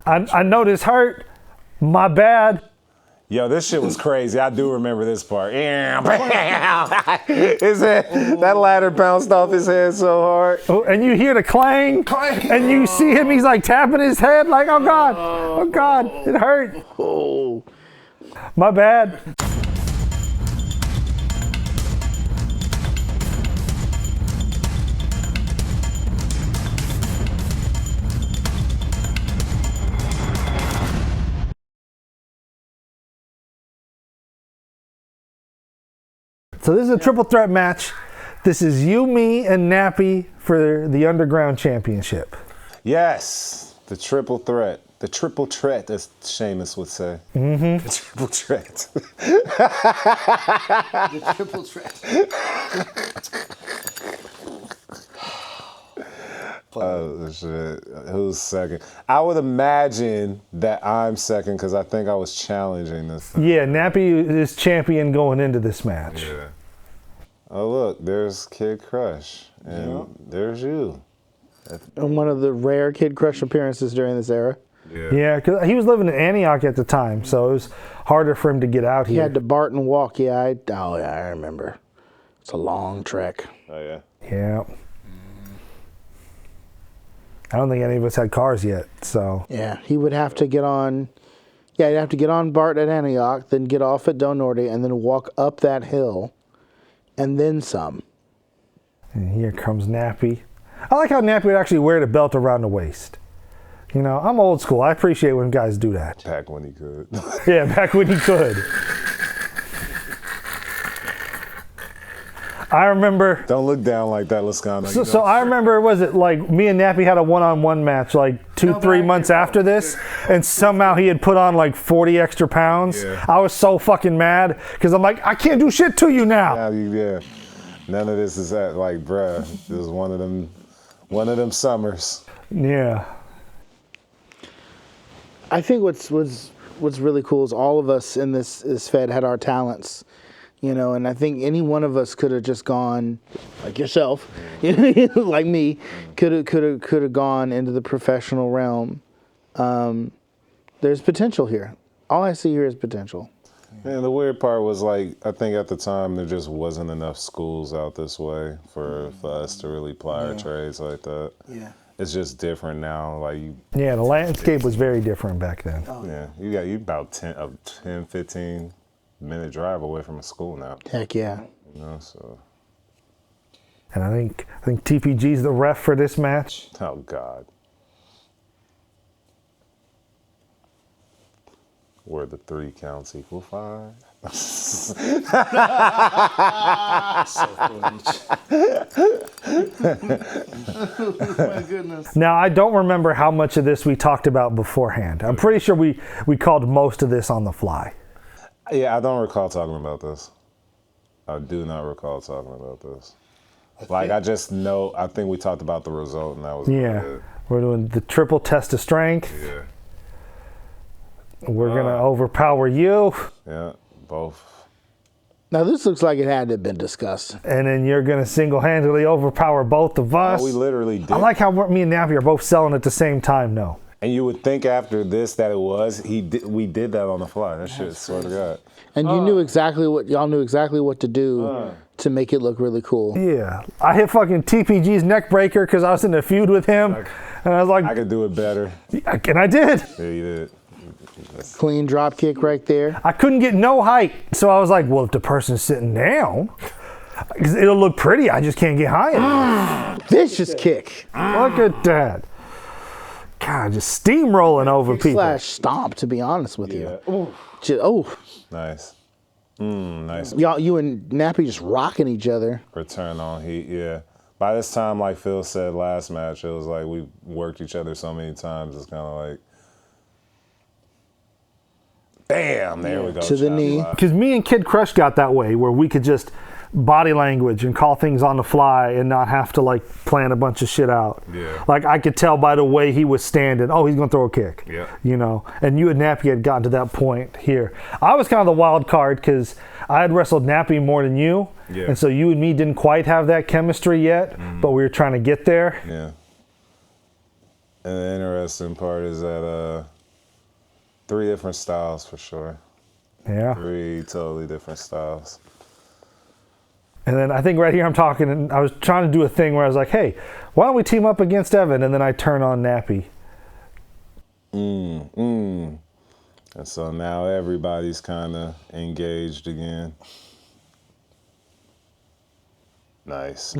I know this hurt. My bad. Yo, this shit was crazy. I do remember this part. That ladder bounced off his head so hard. Oh, and you hear the clang, and you see him, he's like tapping his head like, oh God, it hurt. Oh. My bad. So this is a triple threat match. This is you, me, and Nappy for the Underground Championship. Yes, the triple threat. The triple threat, as Seamus would say. Mm-hmm. The triple threat. The triple threat. Oh, shit. Who's second? I would imagine that I'm second because I think I was challenging this. Yeah, Nappy is champion going into this match. Yeah. Oh, look, there's Kid Crush. And there's you. And one of the rare Kid Crush appearances during this era. Yeah, because he was living in Antioch at the time, so it was harder for him to get out here. He had to Barton walk. Yeah, I remember. It's a long trek. Oh, yeah. Yeah. I don't think any of us had cars yet, so. Yeah, he would have to get on. Yeah, he'd have to get on Bart at Antioch, then get off at Del Norte, and then walk up that hill, and then some. And here comes Nappy. I like how Nappy would actually wear the belt around the waist. You know, I'm old school. I appreciate when guys do that. Back when he could. Yeah, back when he could. I remember. Don't look down like that, Lascano. So I remember, was it like me and Nappy had a one-on-one match like 3 months after this, and somehow he had put on like 40 extra pounds. Yeah. I was so fucking mad because I'm like, I can't do shit to you now. Yeah. None of this is that, like, bruh. It was one of them summers. Yeah. I think what's really cool is all of us in this Fed had our talents, you know, and I think any one of us could have just gone, like yourself, like me, could have gone into the professional realm. There's potential here. All I see here is potential. And the weird part was, like, I think at the time there just wasn't enough schools out this way for us to really ply our trades like that. Yeah. It's just different now. Like, Yeah, the landscape was very different back then. yeah, you about 10, 15 minute drive away from a school now. Heck yeah. You know, so. And I think TPG's the ref for this match. Oh God. Where the 3 counts equal 5. My goodness. Now, I don't remember how much of this we talked about beforehand. I'm pretty sure we called most of this on the fly. Yeah, I don't recall talking about this. I do not recall talking about this. I just know, I think we talked about the result and that was Yeah. it. We're doing the triple test of strength. Yeah. We're going to overpower you. Yeah, both. Now this looks like it had to have been discussed. And then you're going to single-handedly overpower both of us. Oh, we literally did. I like how me and Nappy are both selling at the same time, though. And you would think after this that it was, we did that on the fly. That shit, swear to God. And y'all knew exactly what to do to make it look really cool. Yeah. I hit fucking TPG's neck breaker because I was in a feud with him. And I was like, I could do it bebetter. And I did. Yeah, you did. Clean drop kick right there. I couldn't get no height. So I was like, well, if the person's sitting down, it'll look pretty. I just can't get high enough. Vicious kick. Look at that. God, just steamrolling over people. Slash stomp, to be honest with you. Nice. Nice. Y'all, you and Nappy just rocking each other. Return on heat, yeah. By this time, like Phil said last match, it was like we worked each other so many times. It's kind of like, bam, there we go. To the knee. Because me and Kid Crush got that way where we could just body language and call things on the fly and not have to like plan a bunch of shit out. Yeah. Like I could tell by the way he was standing, oh, he's gonna throw a kick. Yeah. You know, and you and Nappy had gotten to that point here. I was kind of the wild card because I had wrestled Nappy more than you. Yeah. And so you and me didn't quite have that chemistry yet, but we were trying to get there. Yeah. And the interesting part is that 3 different styles for sure. Yeah. 3 totally different styles. And then I think right here I'm talking, and I was trying to do a thing where I was like, hey, why don't we team up against Evan? And then I turn on Nappy. And so now everybody's kind of engaged again. Nice.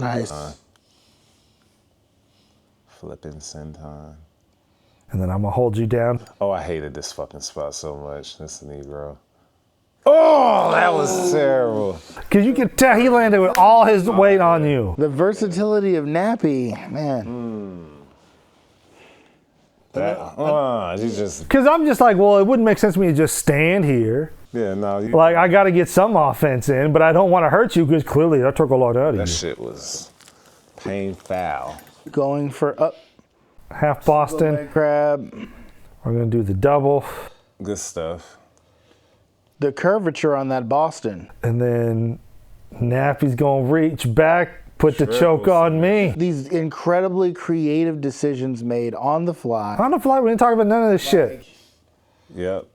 Flipping senton. And then I'm going to hold you down. Oh, I hated this fucking spot so much. This Negro. Oh, that was terrible. Because you could tell he landed with all his weight on you. The versatility of Nappy, man. You just, Because I'm just like, well, it wouldn't make sense for me to just stand here. yeah, no. Like, I got to get some offense in, but I don't want to hurt you because clearly that took a lot out of That you. shit was painful. Going for up. Half Boston. Leg crab. We're going to do the double. Good stuff. The curvature on that Boston. And then Nappy's going to reach back, put the choke on me. These incredibly creative decisions made on the fly. On the fly, we didn't talk about none of this shit. Yep.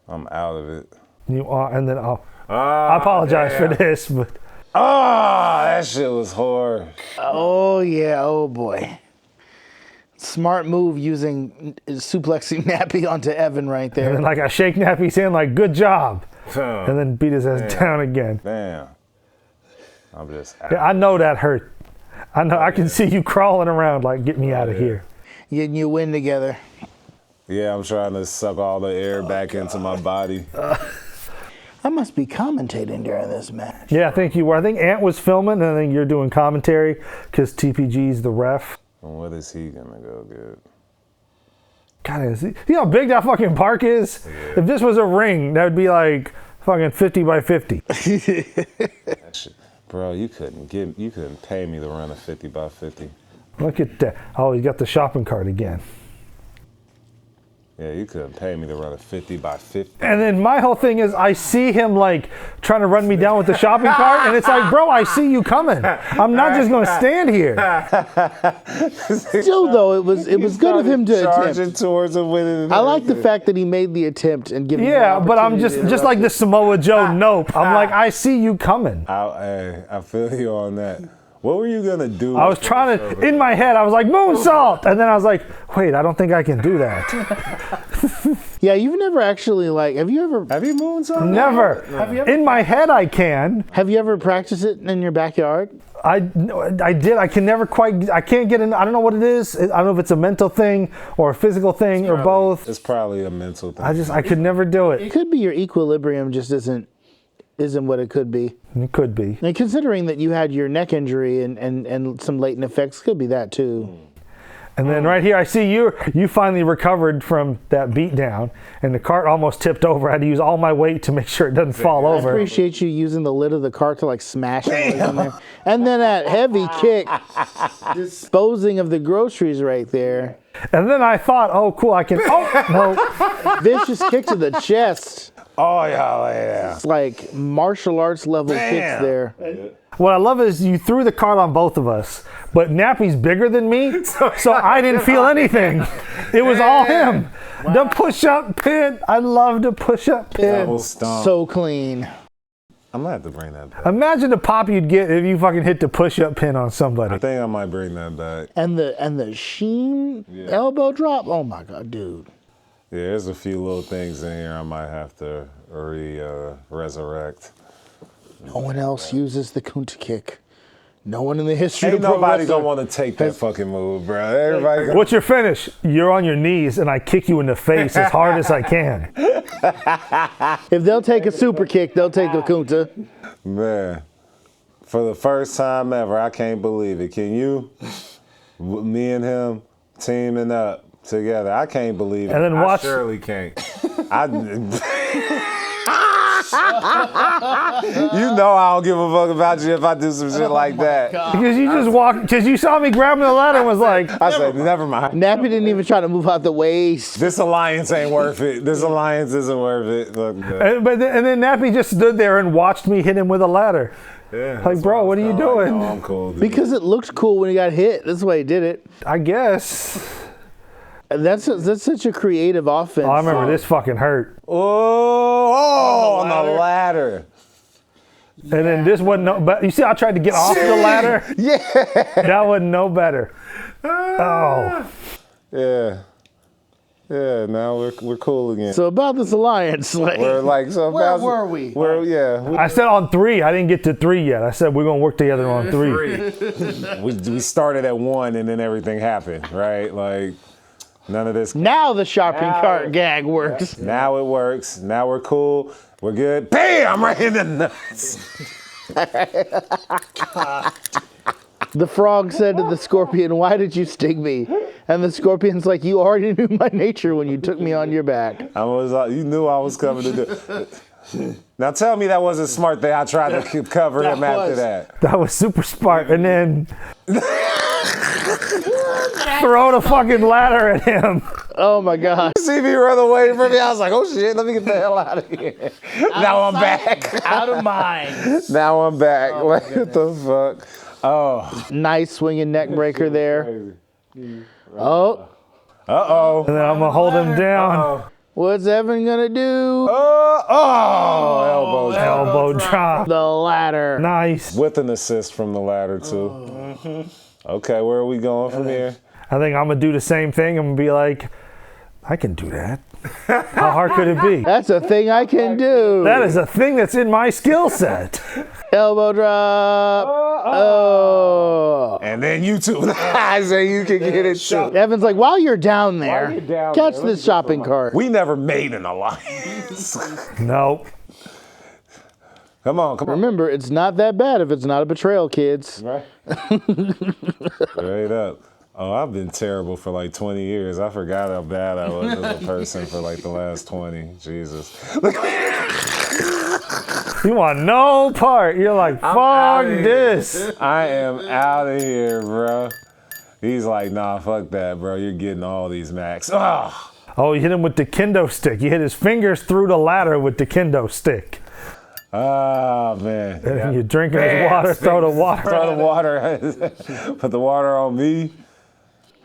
I'm out of it. You are, and then I apologize for this, but That shit was horrible. Oh, yeah. Oh, boy. Smart move using suplexing Nappy onto Evan right and there. then like I shake Nappy's hand like good job, and then beat his ass down again. Damn. I'm just out. Yeah, I know that hurt. I know. I can see you crawling around like get me out of here. You and you win together. Yeah, I'm trying to suck all the air back into my body. I must be commentating during this match. Yeah, I think you were. I think Ant was filming, and I think you're doing commentary because TPG's the ref. And what is he gonna go get? God, is he, you know how big that fucking park is? Yeah. If this was a ring, that would be like fucking 50 by 50. That shit, bro, you couldn't pay me to run a 50 by 50. Look at that. Oh, he got the shopping cart again. Yeah, you couldn't pay me to run a 50 by 50. And then my whole thing is I see him like trying to run me down with the shopping cart, and it's like, bro, I see you coming. I'm not just going to stand here. Still, though, it was good of him to charging attempt. towards a winning. I like the fact that he made the attempt and giving. Yeah, but I'm just like the Samoa Joe. Nope. I'm like, I see you coming. I feel you on that. What were you gonna do? I was trying to, in my head, I was like, moonsault, and then I was like, wait, I don't think I can do that. Yeah, you've never actually Have you moonsault? Never. In my head, I can. Have you ever practiced it in your backyard? I did. I can never quite. I can't get in. I don't know what it is. I don't know if it's a mental thing or a physical thing or both. It's probably a mental thing. I could never do It it. could be your equilibrium just isn't what it could be. It could be. And considering that you had your neck injury and some latent effects, could be that too. And then right here, I see you finally recovered from that beat down, and the cart almost tipped over. I had to use all my weight to make sure it doesn't fall I over. appreciate you using the lid of the cart to like smash it in there. And then that heavy kick, disposing of the groceries right there. And then I thought, oh, cool, I can. Oh, no. Vicious kick to the chest. Oh yeah. It's like martial arts level kicks there. What I love is you threw the cart on both of us, but Nappy's bigger than me, so I didn't feel anything. It was all him. Wow. The push-up pin. I love the push-up pin. Double stomp. So clean. I'm gonna have to bring that back. Imagine the pop you'd get if you fucking hit the push-up pin on somebody. I think I might bring that back. And the sheen elbow drop. Oh my God, dude. Yeah, there's a few little things in here I might have to resurrect. No one else uses the Kunta kick. No one in the history Ain't of pro nobody wrestling gonna want to take that fucking move, bro. Everybody. What's your finish? You're on your knees and I kick you in the face as hard as I can. If they'll take a super kick, they'll take a Kunta. Man, for the first time ever, I can't believe it. Can you? Me and him teaming up together. I can't believe it. And then watch. I surely can't. You know I don't give a fuck about you if I do some shit like that. Because you just walked, because you saw me grabbing the ladder and was like, I said, never mind. Nappy didn't even try to move out the waist. This alliance ain't worth it. This alliance isn't worth it. Look, and then Nappy just stood there and watched me hit him with a ladder. Yeah. Like, bro, what are you doing? No, I'm cool, dude. Because it looked cool when he got hit. That's why he did it. I guess. That's such a creative offense. Oh, I remember this fucking hurt. On the ladder. And then this wasn't no, but you see, I tried to get off the ladder. Yeah. That wasn't no better. Oh. Yeah. Yeah, now we're cool again. So about this alliance, like, We're like, so where were we? I said on 3. I didn't get to 3 yet. I said we're gonna work together on 3. we started at 1 and then everything happened, right? Like none of this. Now the shopping cart gag works. Now it works. Now we're cool. We're good. Bam! Right in the nuts. The frog said to the scorpion, "Why did you sting me?" And the scorpion's like, "You already knew my nature when you took me on your back." You knew I was coming to do. Now tell me that wasn't smart that I tried to cover him after that. That was super smart. And then throw the fucking ladder at him. Oh my God. See me run away from me. I was like, oh shit, let me get the hell out of here. Now I'm back. Out of mind. Now I'm back. Like, what the fuck? Oh. Nice swinging neck breaker there. Oh. Uh-oh. And then I'm gonna hold him down. What's Evan gonna do? Elbow. Elbow drop. The ladder. Nice. With an assist from the ladder too. Okay, where are we going from here? I think I'm gonna do the same thing. I'm gonna be like, I can do that. How hard could it be? That's a thing I can do. That is a thing that's in my skill set. Elbow drop. Oh. And then you two. I say you can get it too. Evan's like, while you're down there, you're down catch there, this shopping cart. We never made an alliance. No. Come on. Remember, it's not that bad if it's not a betrayal, kids. Right. Straight up. Oh, I've been terrible for like 20 years. I forgot how bad I was as a person for like the last 20. Jesus. You want no part. You're like, fuck this. I am out of here, bro. He's like, nah, fuck that, bro. You're getting all these max. Oh, Oh, you hit him with the kendo stick. You hit his fingers through the ladder with the kendo stick. man. And you're drinking his water, throw the water. Throw the water. Put the water on me.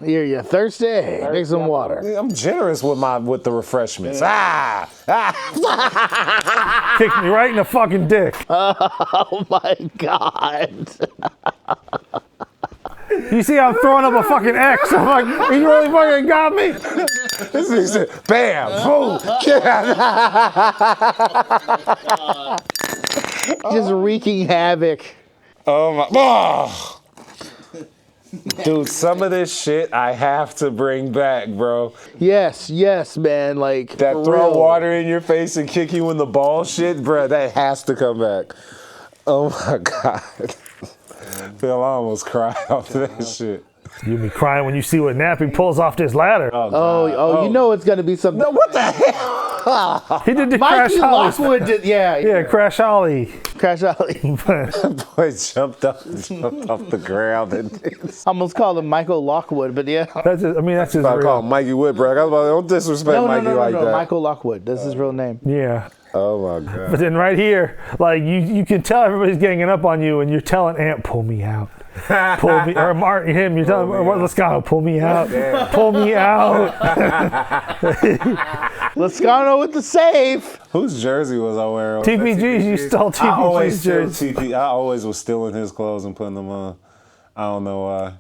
Here, you thirsty? Take some water. I'm generous with the refreshments. Kicked me right in the fucking dick. Oh my God. You see I'm throwing up a fucking X. I'm like, he really fucking got me. This is it. Bam. Boom. Just wreaking havoc. Oh my. Oh. Dude, some of this shit I have to bring back, bro. Yes, man. Like That for throw real. water in your face and kick you in the ball shit, bro, that has to come back. Oh my God. Phil, I almost cried off that shit. You be crying when you see what Nappy pulls off this ladder. Oh, you know it's gonna be something. No, what the hell? He did the Crash Mikey Ollie. Lockwood did, Yeah, Crash Ollie. Crash Ollie. Boy jumped off the ground. And Almost called him Michael Lockwood, but yeah. That's his, I mean, that's his I call real. him Mikey Woodbrook. I was like, don't disrespect No, Mikey like that. Michael Lockwood. That's his real name. Yeah. Oh my God. But then right here, like you can tell everybody's ganging up on you, and you're telling Ant, pull me out. Pull me, or Martin, him, you're telling Lascano, pull me out. Pull me out. Lascano with the safe. Whose jersey was I wearing? TPG's, you stole I always TPG's steal jersey. I always was stealing his clothes and putting them on. I don't know why.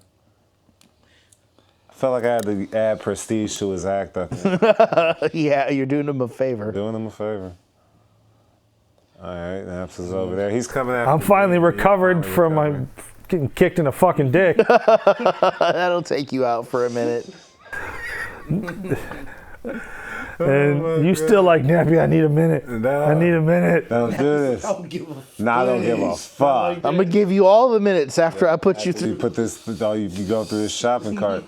I felt like I had to add prestige to his act. I think. Yeah, you're doing him a favor. Doing him a favor. All right, Naps is over there. He's coming after I'm finally recovered from my getting kicked in the fucking dick. That'll take you out for a minute. And you still like, Nappy, I need a minute. I need a minute. Don't do this. I don't give a fuck. I'm gonna give you all the minutes after I put you You through. put this, you go through this shopping cart.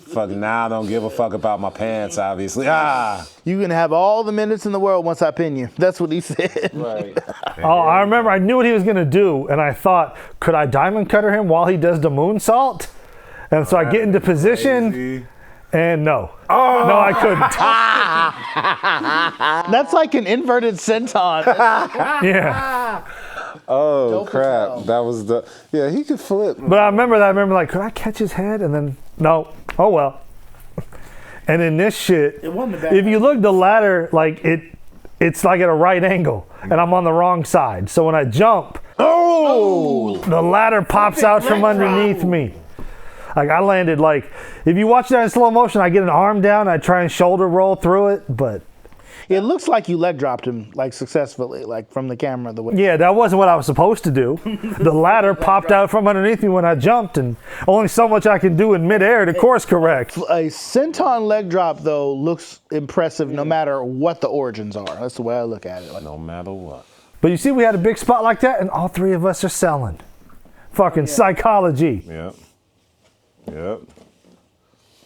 Fuck, now I don't give a fuck about my pants, obviously. You can have all the minutes in the world once I pin you. That's what he said. Right. Oh, I remember I knew what he was going to do, and I thought, could I diamond cutter him while he does the moonsault? And so I get into position, Crazy. and no. No, I couldn't. That's like an inverted senton. Yeah. Oh Dope as crap! hell. That was the he could flip. But I remember that. I remember like, could I catch his head? And then no. Oh well. And in this shit, It wasn't a bad if you look, the ladder like it's like at a right angle, and I'm on the wrong side. So when I jump, the ladder pops out from underneath me. Like I landed like, if you watch that in slow motion, I get an arm down, I try and shoulder roll through it, but It looks like you leg dropped him like successfully, like from the camera. The way. yeah, that wasn't what I was supposed to do. The ladder popped out from underneath me when I jumped, and only so much I can do in midair to course correct. A senton leg drop though looks impressive no matter what the origins are. That's the way I look at it. Like, No matter what. But you see, we had a big spot like that, and all three of us are selling. Fucking psychology. Yep.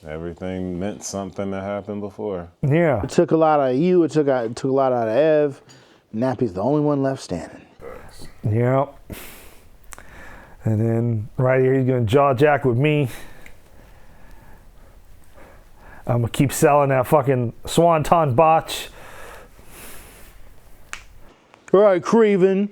Everything meant something that happened before. Yeah. it took a lot out of you. It took a lot out of Ev. Nappy's the only one left standing. Yeah. And then right here, he's gonna jaw jack with me. I'm gonna keep selling that fucking Swanton botch. All right, Craven.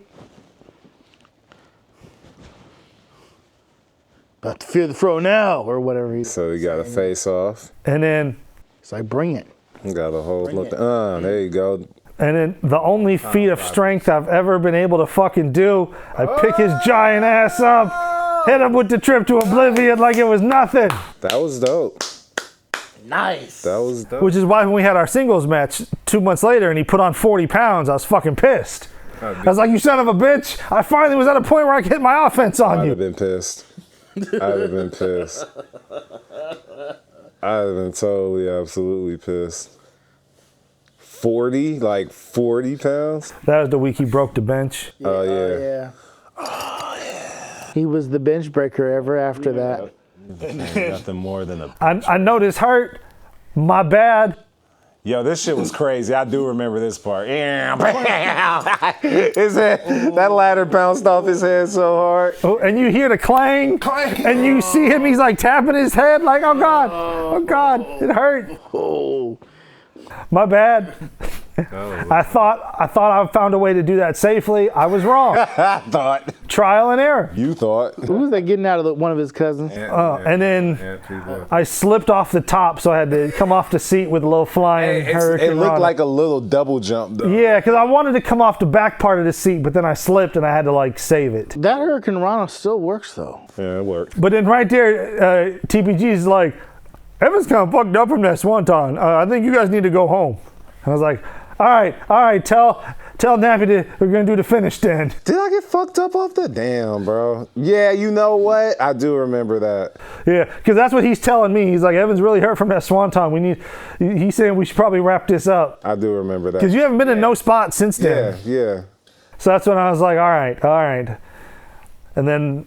About to fear the throw now, or whatever he's. So we got a face off. And then It's like, bring it. Got a whole Bring look. it. There you go. the only feat of strength I've ever been able to fucking do, I pick his giant ass up, hit him with the trip to oblivion like it was nothing. That was dope. Nice. That was dope. Which is why when we had our singles match 2 months later and he put on 40 pounds, I was fucking pissed. I was like, you son of a bitch, I finally was at a point where I could hit my offense on I'd you. have been pissed. I'd have been pissed. I'd have been totally, absolutely pissed. 40? Like 40 pounds? That was the week he broke the bench. Oh, yeah. Yeah. Oh, yeah. He was the bench breaker ever after that. Nothing more than a... I know this hurt. My bad. Yo, this shit was crazy. I do remember this part. His head, that ladder bounced off his head so hard. Oh, and you hear the clang, and you see him, he's like tapping his head like, oh God, it hurt. Oh. My bad. I thought I found a way to do that safely. I was wrong. I thought. Trial and error. You thought. Who was that getting out of one of his cousins? And then I slipped off the top, so I had to come off the seat with a little flying hurricane. It looked on like a little double jump, though. Yeah, because I wanted to come off the back part of the seat, but then I slipped and I had to like save it. That Hurricane Rana still works though. Yeah, it worked. But then right there, TPG's like, Evan's kind of fucked up from that swanton. I think you guys need to go home. I was like, all right, tell Nappy that we're gonna do the finish then. Did I get fucked up off the damn, bro? Yeah, you know what? I do remember that. Yeah, because that's what he's telling me. He's like, Evan's really hurt from that swanton. He's saying we should probably wrap this up. I do remember that. Because you haven't been in no spot since then. Yeah. So that's when I was like, all right. And then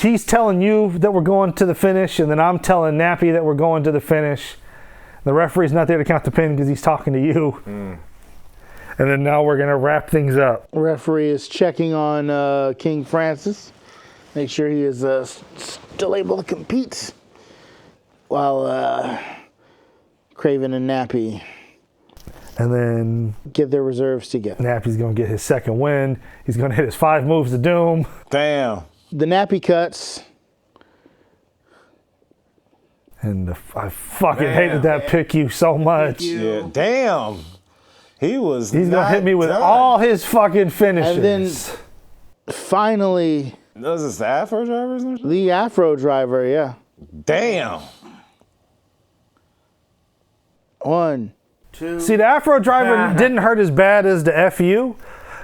he's telling you that we're going to the finish, and then I'm telling Nappy that we're going to the finish. The referee's not there to count the pin because he's talking to you. And then now we're going to wrap things up. Referee is checking on King Francis. Make sure he is still able to compete. While Craven and Nappy And then get their reserves together. Nappy's going to get his second win. He's going to hit his 5 moves of doom. Damn. The Nappy cuts. And I fucking hated that pick you so much. Yeah, damn. He's He's going to hit me with all his fucking finishes. And then finally, Was this the Afro drivers? Or something? the Afro driver, yeah. Damn. 1, 2. See, the Afro driver didn't hurt as bad as the FU.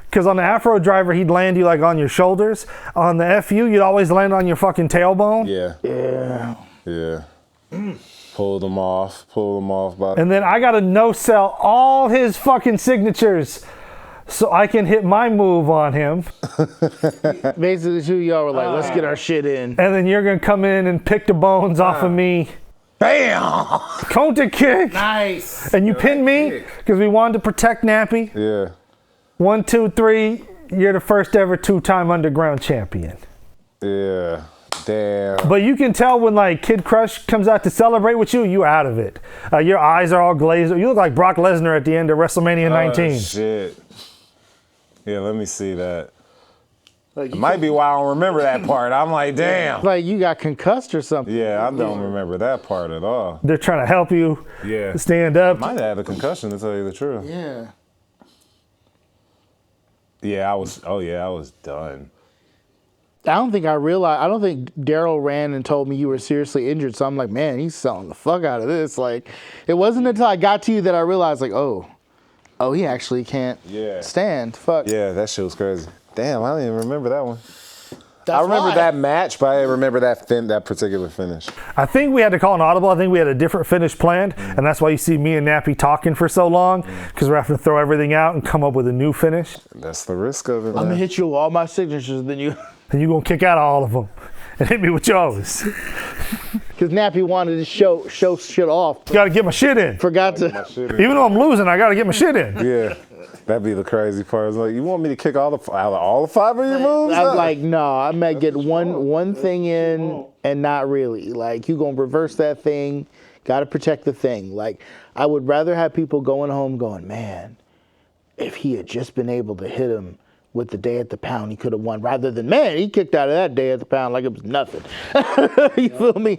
Because on the Afro driver, he'd land you like on your shoulders. On the FU, you'd always land on your fucking tailbone. Yeah. Pulled them off by And then I got to no-sell all his fucking signatures so I can hit my move on him. Basically, two of y'all were like, let's get our shit in. And then you're going to come in and pick the bones off of me. Bam! Counter kick. Nice. And you pinned me because we wanted to protect Nappy. Yeah. 1, 2, 3. You're the first ever 2-time underground champion. Yeah. Damn. But you can tell when like Kid Crush comes out to celebrate with you, you out of it. Your eyes are all glazed. You look like Brock Lesnar at the end of WrestleMania 19. Oh, shit. Yeah, let me see that. Like, Might be why I don't remember that part. I'm like, damn. like you got concussed or something. Yeah, I don't remember that part at all. They're trying to help you stand up. Might have had a concussion, to tell you the truth. Yeah. Yeah, I was done. I don't think Daryl ran and told me you were seriously injured. So I'm like, man, he's selling the fuck out of this. Like, it wasn't until I got to you that I realized, like, oh, he actually can't stand. Fuck. Yeah, that shit was crazy. Damn, I don't even remember that one. That's I remember why. that match, but I didn't remember that particular finish. I think we had to call an audible. I think we had a different finish planned, and that's why you see me and Nappy talking for so long, because we're having to throw everything out and come up with a new finish. That's the risk of it, man. I'm gonna hit you with all my signatures, then you. And you're going to kick out all of them and hit me with yours. Because Nappy wanted to show shit off. Got to get my shit in. Forgot to. Even though I'm losing, I got to get my shit in. Yeah, that'd be the crazy part. It's like, you want me to kick out of all the 5 of your moves? I was like, no, I might get one thing in and not really. Like, you gonna reverse that thing. Got to protect the thing. Like, I would rather have people going home going, man, if he had just been able to hit him with the day at the pound, he could have won, rather than, man, he kicked out of that day at the pound like it was nothing. You feel me?